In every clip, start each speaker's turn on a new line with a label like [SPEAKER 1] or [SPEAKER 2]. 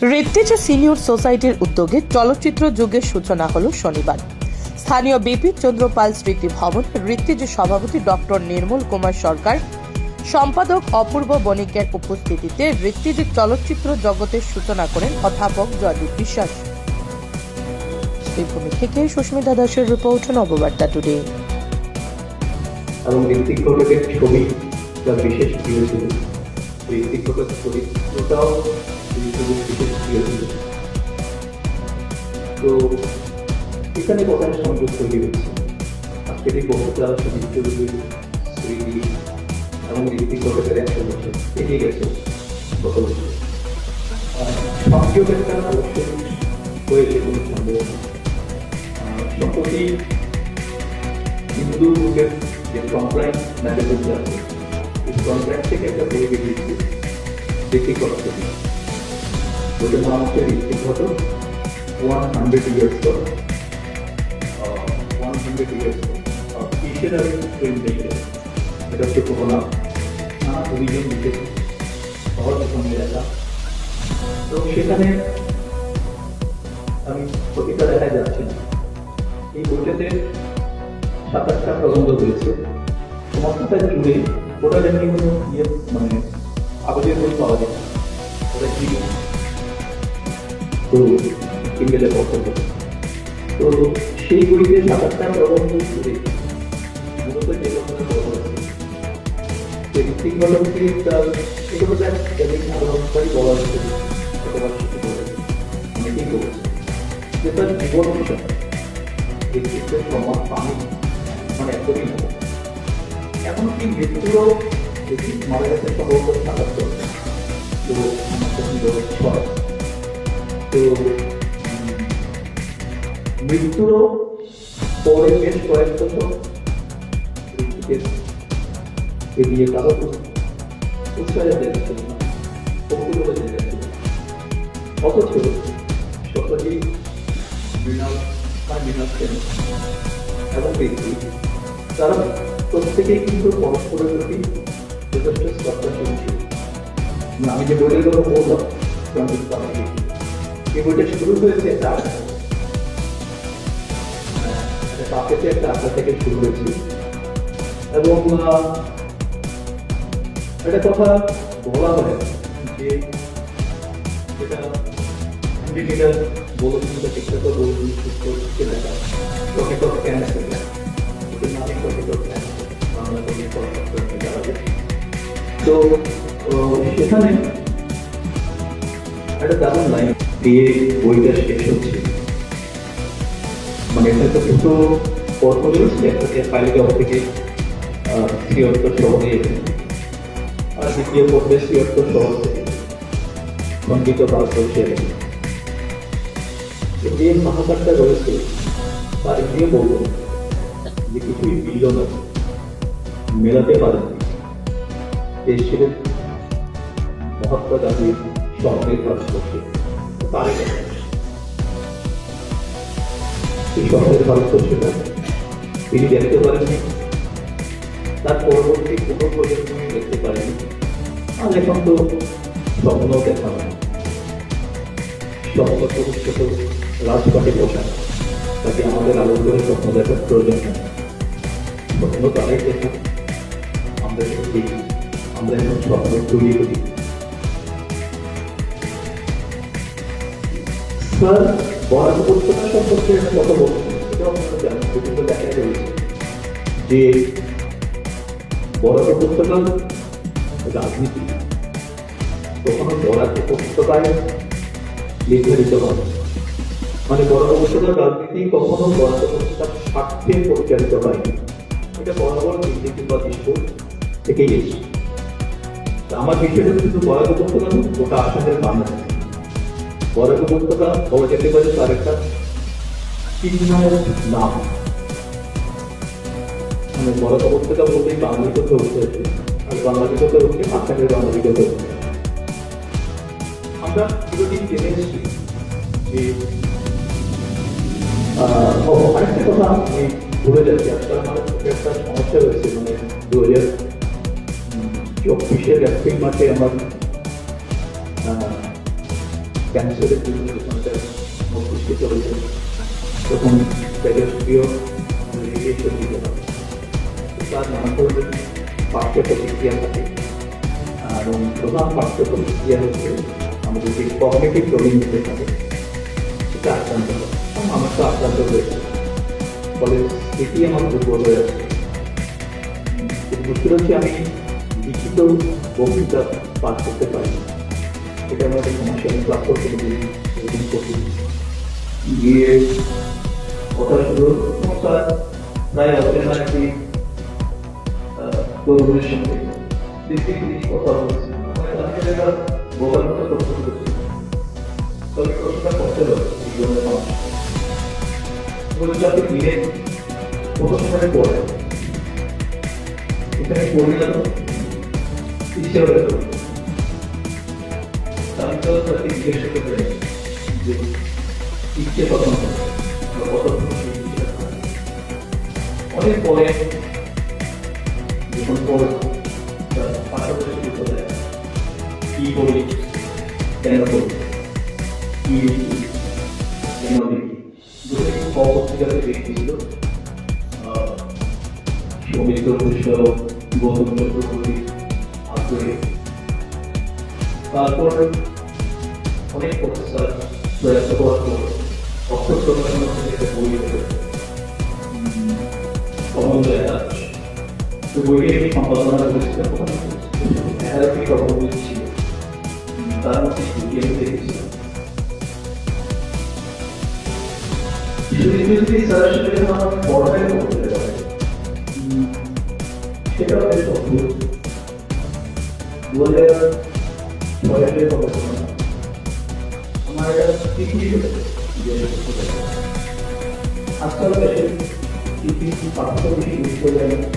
[SPEAKER 1] Ritvij senior সোসাইটির উদ্যোগে চলচ্চিত্র যুগের সূচনা হলো শনিবার। স্থানীয় বিপিন চন্দ্র পাল স্মৃতি ভবন ঋত্বিজ সভাপতি ডক্টর নির্মল কুমার সরকার, সম্পাদক অপূর্ব বণিকের উপস্থিতিতে ঋত্বিজ চলচ্চিত্র জগতের সূচনা করেন অধ্যাপক জয়দীপ বিশ্বাস। শ্রীভূমি থেকে সুস্মিতা দাসের রিপোর্ট, নববার্তা টুডে।
[SPEAKER 2] এবং ঋত্বিক ঘটকের ছবি যা বিশেষ প্রিয় ছিল, ঋত্বিক ঘটকের চরিত্রটাও বিশেষ প্রিয় ছিল। তো এখানে কথার সংযোগ তৈরি হচ্ছে। আজকের এই বক্তৃতা সুদীপ্ত স্মৃতি এবং ঋত্বিক ঘটকের 100 বছর এগিয়ে গেছে গত বছর। সংযোগ একটা অবশ্যই হয়েছে কোনো সন্দেহ। সম্প্রতি হিন্দু যুগের যে কমপ্লাইন্স ম্যানেজমেন্ট আছে, এই কমপ্লাইন্স থেকে একটা বই বেরিয়েছে ঋত্বিক ঘটক। বইটার নাম হচ্ছে Ritwik Ghatak 100 years for 100 years of visionary filmmaker। এটা হচ্ছে প্রবলা অভিযোগ বিশেষ সহজ সঙ্গে দেখা। তো সেখানে আমি প্রতিটা দেখা যাচ্ছে না। এই বইটাতে 27টা প্রবন্ধ হয়েছে। সমস্তটা জুড়ে ওটা যেমনি কোনো মানে কাগজের বই পাওয়া যায়, ওটা কি তো ইংরেজের বক্তব্য। তো সেই বইতে 27টা প্রবন্ধ জুড়ে মূলত যে কথাটা বলা হয়েছে যে ঋত্বিক ঘটককে এগুলো যাদের সাধারণভাবে বলা হচ্ছে অথবা শিক্ষিত হয়েছে অনেকেই বলেছে যে তার জীবন বিষয় ঋত্বিকের সমাজ পানি মানে একদমই হবে। এমনকি মৃত্যুরও যদি মারা গেছে সম্ভবত 77। তো তো মৃত্যুরও পরে বেশ কয়েক বছর এগিয়ে কারো উৎসাহে দেখছে অথচ সত্যি মৃণাল এবং ব্যক্তি তারা প্রত্যেকেই কিন্তু পরস্পরের প্রতি যথেষ্ট শ্রদ্ধাশীল ছিল। আমি যে বইটার কথা বললাম এই বইটা শুরু হয়েছে একটা কাপেতে একটা আশা থেকে শুরু হয়েছে। এবং একটা কথা বলা হয় যে যেটা আমেরিকার বলছেন শিক্ষক বলছেন সুস্থ দেখা প্রকৃত ক্যান্সার তো সেখানে একটা দারুণ লাইন দিয়ে বইটা শেষ হচ্ছে। মানে এটা তো দুটো পর্ব রয়েছে, একটা ফাইলগাঁও থেকে শ্রীয়ত্তর শহরে আর দ্বিতীয় পর্বে শ্রীয়ত্তর শহর থেকে খণ্ডিত ভারতবর্ষে যে মহাকারটা রয়েছে তার দিয়ে বলবো যে কিছুই মিলল না, মেলাতে পারেনি। দেশ ছিলেন মহাত্মা গান্ধীর স্বপ্নের ভারতবর্ষে, তার এই স্বপ্নের ভারতবর্ষটা তিনি দেখতে পারেননি, তার পরবর্তী কোনো প্রজন্মই দেখতে পারেনি। আর এখন তো স্বপ্ন দেখা হয়, স্বপ্ন ভবিষ্যৎ রাজপাটে বসা, তাকে আমাদের আলো করে স্বপ্ন দেখার প্রয়োজন নেই। স্বপ্ন তারাই দেখা, আমরা সত্যি আমরা এখন স্বপ্ন তৈরি করি। স্যার বরাক উপত্যকা সম্পর্কে একটা কথা বলছেন, এটাও আপনারা জানেন, বিভিন্ন দেখাই রয়েছে যে বরাক উপত্যকার রাজনীতি কখনো বরাক উপত্যকায় নির্ধারিত হয়। মানে বরাক উপত্যকার রাজনীতি কখনো বরাক উপত্যকার স্বার্থে পরিচালিত হয়নি, এটা বরাবর নীতিবাদী থেকেই এসেছে। আমার বিষয়টা শুধু বরাক উপত্যকা গোটা আসামের বাংলা বরাক উপত্যকা বলা যেতে পারে তার একটা চিহ্নের নাম। মানে বরাক উপত্যকা বলতেই বাঙালি কথা উঠে আছে, আর বাঙালি কথা উঠে আসামের বাঙালি কথা উঠে। আমরা চিরদিন জেনে এসেছি যে আরেকটা কথা আমি ভুলে যাচ্ছি, আজকাল আমার একটা সমস্যা রয়েছে। মানে 2024 এপ্রিল মাসে আমার ক্যান্সারের জন্য যখন তার মস্তিষ্কে চলে যায় তখন তেজস্ক্রিয় রেডিয়েশন দিতে হবে। তার নানা ধরনের পার্শ্ব প্রতিক্রিয়া থাকে, এবং প্রধান পার্শ্ব প্রতিক্রিয়া হচ্ছে আমাদের যে কগনিটিভ ডোমেইন যেতে থাকে সেটা আক্রান্ত হয়, এবং আমার তো আক্রান্ত হয়েছে, ফলে এটি আমার দুর্বল হয়ে আছে। বুঝতে পারছি আমি লিখিত বক্তৃতা পাঠ করতে পারি, এটা আমার একটা সমস্যা। আমি ক্লাস করতে করতে গিয়ে কথা শুরু প্রায় অচেনা একটি তরুণের সঙ্গে কথা বলছি, বোকার মতো প্রশ্ন করছি, তবে প্রশ্নটা করতে হবে জীবনের মানুষ বলছি আপনি দিনে কত সময় পড়ে এখানে পড়ে গেল ইচ্ছে হয়ে গেল। আমি তো তাকে জিজ্ঞেস করতে পারি যে ইচ্ছে কত অনেক পরে যখন পড়ে পাশাপাশি শুরু করে কি বলি, কেন বলি, কি কেন দেখি, দুটোই পত্রিকাতে দেখেছিল সৌমিত্র ঘোষ, গৌতম চক্রবর্তী আগ্রহী। তারপর অনেক প্রফেসর প্রয়াস করার পর অক্ষর প্রকাশনের একটা বই হবে সমন্বয় দাস, তো বইটি আমি সম্পাদনা করেছিলাম। ওখানে 11টি প্রবন্ধ ছিল, তার মধ্যে দুটি আমি দেখেছিলাম। যদি স্যারের সাথে আমার পড়াই করতে পারে সেটা বেশ অদ্ভুত। 2006 আমার একটা চিঠি আজকাল দেশের চিঠি পাঠ্য বেশি গুরুত্ব দেয় না,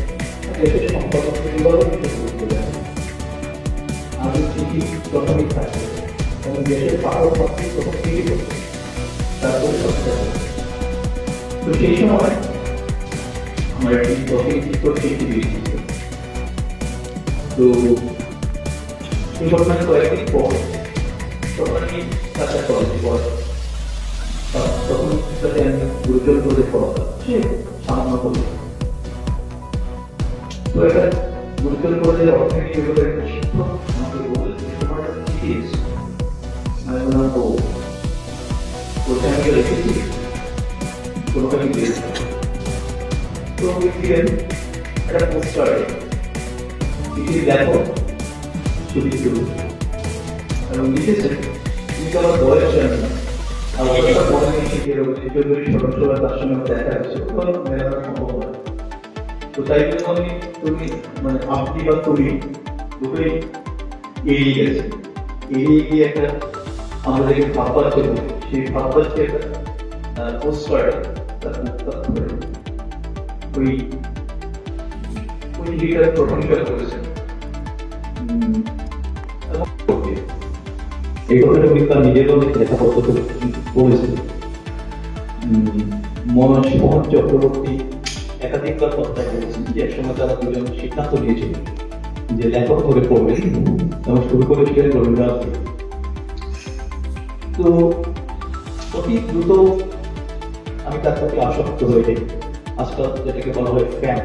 [SPEAKER 2] দেশের সম্পাদক পরিবারও বেশি গুরুত্ব দেয় না। আমি চিঠি প্রথমেই থাকবে এবং দেশের পাঠক পাঠি প্রথম চিঠি করছে, তারপরে সবটা। তো সেই সময় আমার একটি চিত্র চিঠি দিয়েছিল। তো এই ঘটনার কয়েকদিন পর তখন আমি কাজটা করেছি, তখন তাতে আমি গুরুতর করে পড়া সে সামান্য করি। তো একটা গুরুতর করে অর্থনীতি বিভাগের একটা শিক্ষক আমাকে বলে তোমার একটা চিঠি এসেছে, আমি বললাম ও ওটা আমি রেখেছি কোনোটাকে দিয়েছি। তো আমি দিলেন একটা পোস্টার চিঠি দেখো ছবি তুলো এবং লিখেছেন কিন্তু আমার বয়স জানি না, আর ওটা পরে শিখে রয়েছে চৌধুরী সদস্যরা তার সঙ্গে দেখা যাচ্ছে মেলানো সম্ভব হয়। তো তাই জন্য আমি তুমি মানে আপনি বা তুমি দুটোই এড়িয়ে গেছে, এড়িয়ে গিয়ে একটা আমাদের যে ভাববার ছিল সেই ভাববার যে একটা পোস্টার তার মুক্ত করে ওই চিঠিটা প্রশংসা করেছেন। এই কথাটা কিন্তু তার নিজেরও লেখাপত্র বলেছেন। মোহন চক্রবর্তী একাধিকবার কথাটা বলেছেন যে একসময় তারা দুজন সিদ্ধান্ত নিয়েছিলেন যে লেখক করে পড়বেন এবং শুরু করেছিলেন রবীন্দ্রনাথ। তো অতি দ্রুত আমি তার প্রতি আসক্ত হয়ে যাই, আজকাল যেটাকে বলা হয় ফ্যান।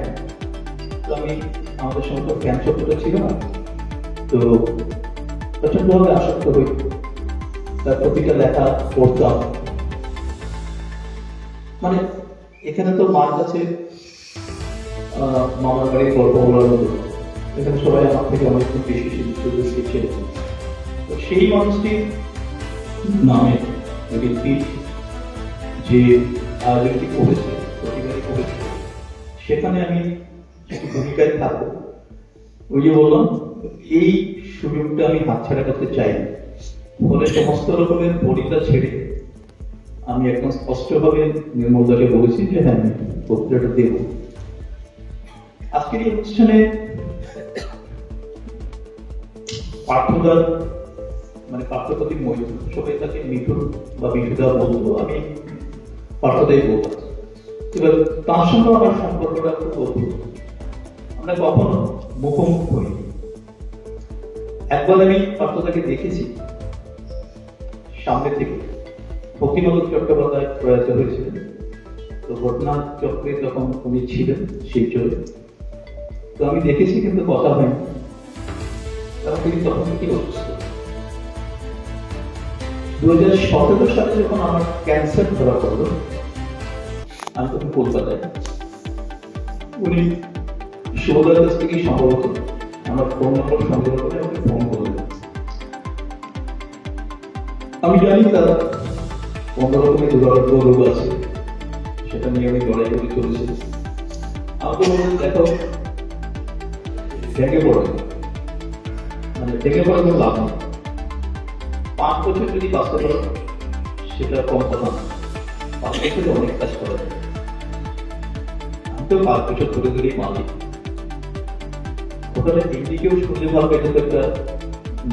[SPEAKER 2] তো আমি আমাদের সময় তো ফ্যান শব্দটা ছিল না, তো প্রচন্ডভাবে আসক্ত হই, তার প্রতিটা লেখা পড়তাম। মানে এখানে তো মার কাছে মামার বাড়ির গল্প বলার মতো, এখানে সবাই আমার থেকে অনেক বেশি সুযোগ ছিল। তো সেই মানুষটির নামে ব্যক্তি যে আয়োজনটি করেছে, প্রতিবারই করেছে, সেখানে আমি একটি ভূমিকায় থাকবো। ওই যে বললাম এই সুযোগটা আমি হাতছাড়া করতে চাই না, ফলে সমস্ত রকমের পরিতা ছেড়ে আমি একদম স্পষ্টভাবে নির্মলদাকে বলেছি যে হ্যাঁ আমি পত্রিকাটা দেব। আজকের এই অনুষ্ঠানে পাঠ্যদান মানে পাঠ্যপ্রতিক মহিলা সবাই তাকে মিঠুন বা মিঠুদা বলতো, আমি পাঠ্যদাই বলতাম। এবার তার সঙ্গে আমার সম্পর্কটা খুব অদ্ভুত, আমরা কখনো মুখোমুখি হই। একবার আমি পাঠ্যদাকে দেখেছি, সামনে থেকে ভক্তিমালক চট্টোপাধ্যায় প্রয়াত হয়েছিলেন। তো ঘটনা চক্রে যখন উনি ছিলেন শিবচরে, তো আমি দেখেছি কিন্তু কথা হয়নি। কারণ তিনি তখন কি অসুস্থ। 2017 সালে যখন আমার ক্যান্সার ধরা পড়লো, আমি তখন কলকাতায়, উনি শুভদার কাছ থেকেই সম্ভবত আমার ফোন নম্বর সংগ্রহ করে আমাকে ফোন করলেন। আমি জানি তার অন্য রকমের দুরারোগ্য রোগ আছে, সেটা নিয়ে আমি লড়াই করে চলেছি। আমাকে বললেন, দেখো, ভেঙে পড়ে, মানে ভেঙে পড়ে কোনো লাভ নেই। 5 বছর যদি বাঁচতে পারো সেটা কম কথা না, 5 বছরে অনেক কাজ করা যায়। আমি তো 5 বছর ধরে ধরেই মালিক। ওখানে দিদিকেও শুনলে ভাববে এটা তো একটা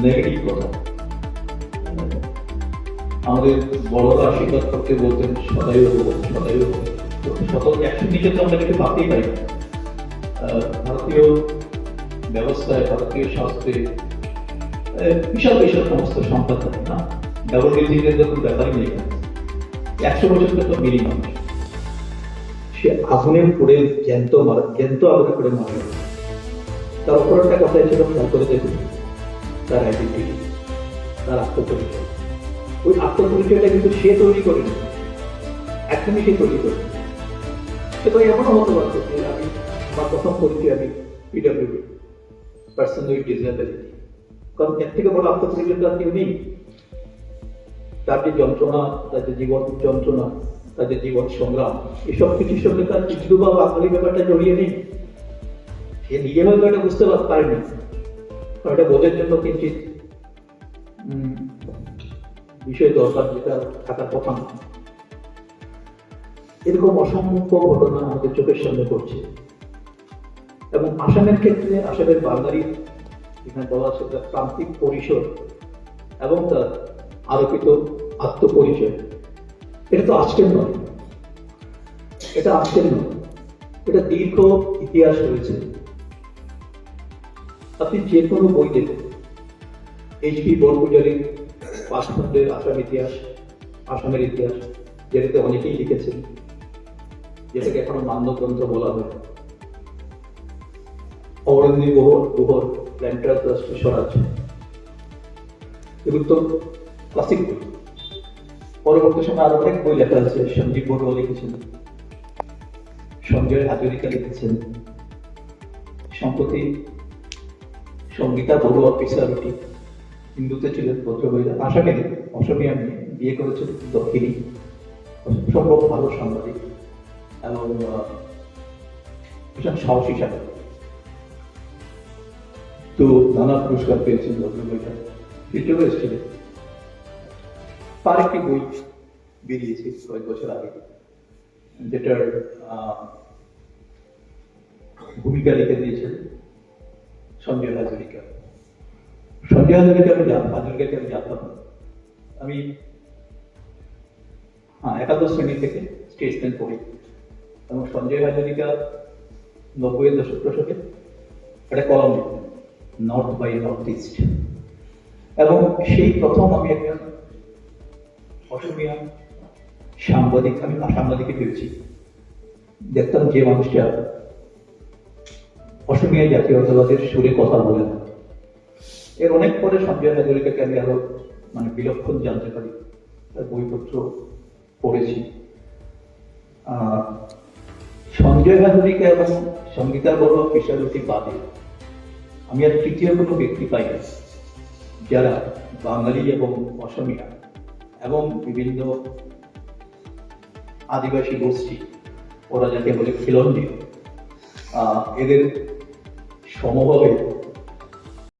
[SPEAKER 2] নেগেটিভ কথা। আমাদের বড়রা আশীর্বাদ করতে বলতেন সদাই হবো, সদাই হবো। শত 100 নিচে তো আমরা কিছু ভাবতেই পারি না। ভারতীয় ব্যবস্থায়, ভারতীয় শাস্ত্রে বিশাল বিশাল সমস্ত সংখ্যা থাকে না, ডাবল ডিজিটের যখন ব্যাপারই নেই। 100 বছর তো মিনিমাম। সে আগুনের পড়ে জ্যান্ত আগুনে পড়ে মারা গেল। তার অপর একটা কথাই ছিল, খেয়াল করে দেখুন, তার আইডেন্টিটি, তার আত্মপরিচয়। ওই আত্মপরিচয়টা কিন্তু সে তৈরি করেনি, একদমই সে তৈরি করেনি। সে তো এমনও হতে পারত যে আমি আমার প্রথম পরিচয় আমি পিডব্লিউডি, পার্সন উইথ ডিসএবিলিটি। কারণ এর থেকে বড় আত্মপরিচয় তার কেউ নেই। তার যে যন্ত্রণা, তার যে জীবন যন্ত্রণা, তার যে জীবন সংগ্রাম, এসব কিছুর সঙ্গে তার হিন্দু বা বাঙালি ব্যাপারটা জড়িয়ে নেই। সে নিজে হয়তো এটা বুঝতে পারেনি, কারণ এটা বোঝার জন্য কিঞ্চিত বিষয় দরকার, যেটা থাকার কথা না। এরকম অসংখ্য ঘটনা আমাদের চোখের সামনে পড়ছে। এবং আসামের ক্ষেত্রে, আসামের বাঙালি এখানে বলা আছে তার প্রান্তিক পরিসর এবং তার আরোপিত আত্মপরিচয়, এটা তো আজকের নয়, এটা আজকের নয়, এটা দীর্ঘ ইতিহাস রয়েছে। আপনি যে কোনো বই দেখুন, এইচ.পি. বরগুজারির পাঁচখণ্ডের আসামের ইতিহাস, যেটাতে অনেকেই লিখেছেন, যেটাকে এখনো মান্যগ্রন্থ বলা হয়। অরণ্যী গুহর প্ল্যান্টার রাষ্ট্র স্বরাজ, এগুলো তো ক্লাসিক বই। পরবর্তী সময় আরো অনেক বই লেখা আছে। সঞ্জীব বড়ুয়া লিখেছেন, সঞ্জয় হাজরিকা লিখেছেন, সম্প্রতি সঙ্গীতা বড়ুয়া পিসারুটি, হিন্দুতে ছিলেন, ভদ্রমহিলা, আসামে অসমীয়া মেয়ে, বিয়ে করেছেন দক্ষিণী, সম্ভব ভালো সাংবাদিক এবং ভীষণ সাহসী সাংবাদিক। তো নানা পুরস্কার পেয়েছেন ভদ্রমহিলা, ফিল্ডেও এসেছিলেন। তার একটি বই বেরিয়েছে কয়েক বছর আগে, যেটার ভূমিকা লিখে দিয়েছেন সঞ্জয় হাজরিকা। সঞ্জয় হাজরিকাকে আমি জানতাম না। আমি একাদশ শ্রেণী থেকে স্টেটসম্যান পড়ি, এবং সঞ্জয় হাজরিকা 90-এর দশকে একটা কলম লিখতেন, নর্থ বাই নর্থ ইস্ট। এবং সেই প্রথম আমি একজন অসমীয়া সাংবাদিকে পেয়েছি। দেখতাম যে মানুষটা অসমীয়া জাতীয়তাবাদের সুরে কথা বলে না। এর অনেক পরে সঞ্জয় হাজরিকাকে আমি আরো বিলক্ষণ জানতে পারি, তার বইপত্র পড়েছি। সঞ্জয় হাজরিকা এবং সঙ্গীতা বড়ুয়া পেশাগতি বাদে আমি আর তৃতীয় কোনো ব্যক্তি পাই না যারা বাঙালি এবং অসমীয়া এবং বিভিন্ন আদিবাসী গোষ্ঠী, ওরা যাকে বলে খিলঞ্জি, এদের সমভাবে